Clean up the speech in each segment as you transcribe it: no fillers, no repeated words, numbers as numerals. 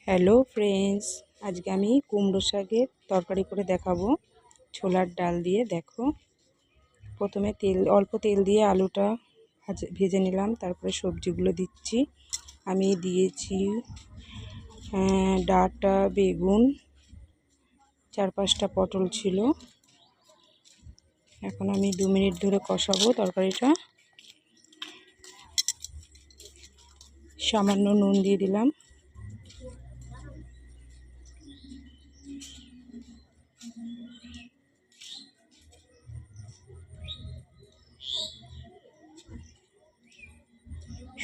Hello friends, আজকে আমি কুমড়ো শাকের তরকারি করে দেখাবো ছোলার ডাল দিয়ে। দেখো, প্রথমে অল্প তেল দিয়ে আলুটা ভেজে নিলাম, তারপরে সবজিগুলো দিচ্ছি। আমি দিয়েছি ডাঁটা, বেগুন, 4-5টা পটল ছিল। এখন আমি 2 মিনিট ধরে কষাবো তরকারিটা। সামান্য নুন দিয়ে দিলাম।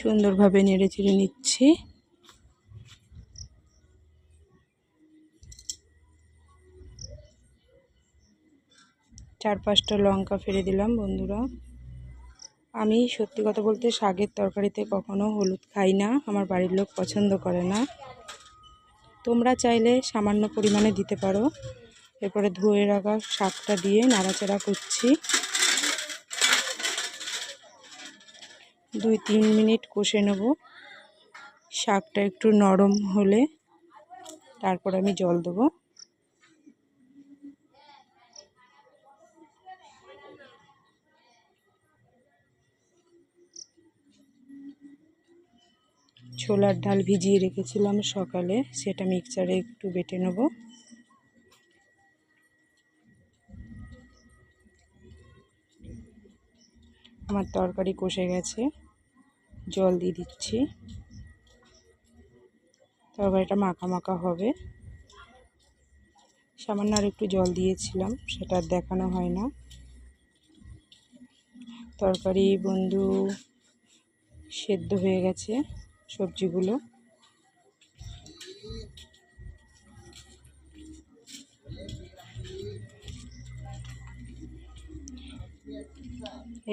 সুন্দরভাবে নেড়ে চেড়ে নিচ্ছি। চার 5টা লঙ্কা ফেলে দিলাম। বন্ধুরা, আমি সত্যি কথা বলতে শাকের তরকারিতে কখনো হলুদ খাই না, আমার বাড়ির লোক পছন্দ করে না। তোমরা চাইলে সামান্য পরিমাণে দিতে পারো। এরপরে ধুয়ে রাখা শাকটা দিয়ে নাড়াচাড়া করছি। 2-3 মিনিট কষে নেব। শাকটা একটু নরম হলে তারপর আমি জল দেবো। ছোলার ডাল ভিজিয়ে রেখেছিলাম সকালে, সেটা মিক্সচারে একটু বেটে নেব। আমার তরকারি কষে গেছে, জল দিয়ে দিচ্ছি। তরকারিটা মাখা মাখা হবে। সামান্য আর একটু জল দিয়েছিলাম, সেটা দেখানো হয় না। তরকারি বন্ধু সেদ্ধ হয়ে গেছে সবজিগুলো।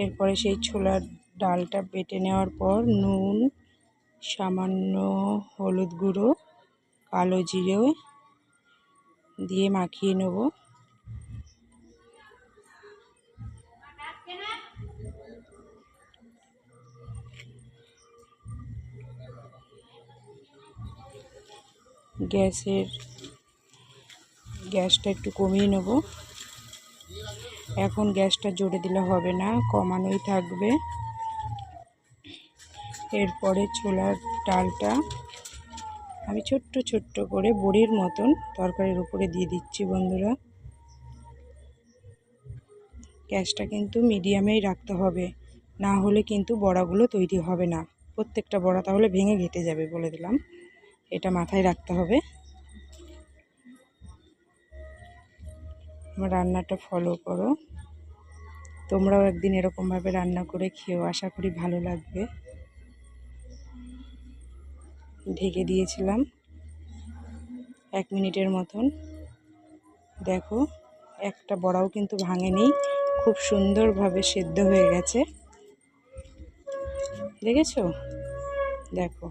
এরপরে সেই ছোলার ডালটা বেটে নেওয়ার পর নুন, সামান্য হলুদ গুঁড়ো, কালো জিরে দিয়ে মাখিয়ে নেব। গ্যাসটা একটু কমিয়ে নেব। এখন গ্যাসটা জোরে দিলে হবে না, কমানোই থাকবে। এরপরে ছোলার ডালটা আমি ছোট্ট ছোট্ট করে বড়ির মতন তরকারির উপরে দিয়ে দিচ্ছি। বন্ধুরা, গ্যাসটা কিন্তু মিডিয়ামেই রাখতে হবে, না হলে কিন্তু বড়াগুলো তৈরি হবে না। প্রত্যেকটা বড়া তাহলে ভেঙে ঘেটে যাবে, বলে দিলাম। এটা মাথায় রাখতে হবে। আমার রান্নাটা ফলো করো, তোমরাও একদিন এরকমভাবে রান্না করে খেও, আশা করি ভালো লাগবে। ঢেকে দিয়েছিলাম 1 মিনিটের মতন। দেখো, একটা বড়াও কিন্তু ভাঙেনি, খুব সুন্দরভাবে সেদ্ধ হয়ে গেছে। দেখেছো? দেখো,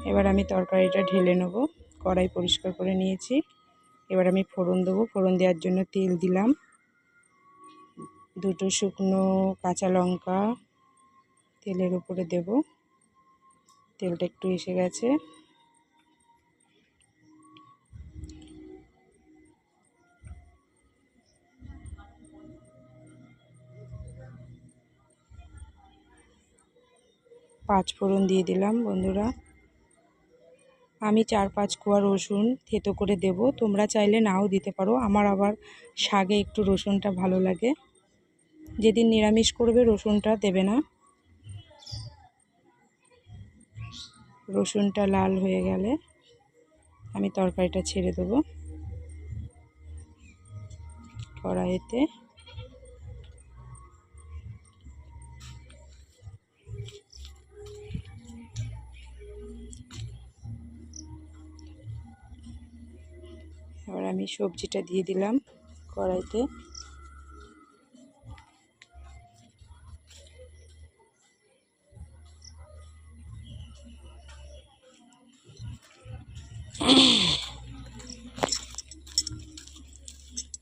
এবার আমি তরকারিটা ঢেলে নেব। কড়াই পরিষ্কার করে নিয়েছি। এবার আমি ফোড়ন দেবো। ফোড়ন দেওয়ার জন্য তেল দিলাম, 2টো শুকনো কাঁচা লঙ্কা তেলের উপরে দেব। তেলটা একটু এসে গেছে। পাঁচফোড়ন দিয়ে দিলাম। বন্ধুরা, আমি 4-5 কোয়া রসুন থেতো করে দেব, তোমরা চাইলে নাও দিতে পারো। আমার আবার শাকে একটু রসুনটা ভালো লাগে। যেদিন নিরামিষ করবে রসুনটা দেবে না। রসুনটা লাল হয়ে গেলে আমি তরকারিটা ছেড়ে দেবো কড়াইতে। এবার আমি সবজিটা দিয়ে দিলাম কড়াইতে।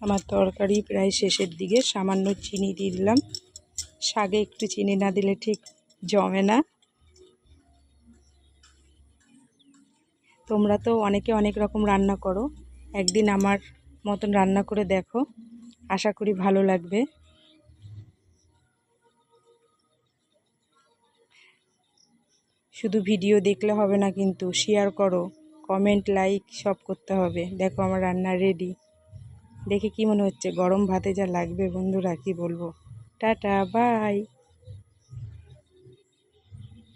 আমার তরকারি প্রায় শেষের দিকে, সামান্য চিনি দিয়ে দিলাম। শাকে একটু চিনি না দিলে ঠিক জমে না। তোমরা তো অনেকে অনেক রকম রান্না করো, একদিন আমার মতন রান্না করে দেখো, আশা করি ভালো লাগবে। শুধু ভিডিও দেখলে হবে না, কিন্তু শেয়ার করো, কমেন্ট লাইক সব করতে হবে। দেখো আমার রান্না রেডি। দেখে কি মনে হচ্ছে? গরম ভাতে যা লাগবে বন্ধুরা, কি বলবো। Tata bye.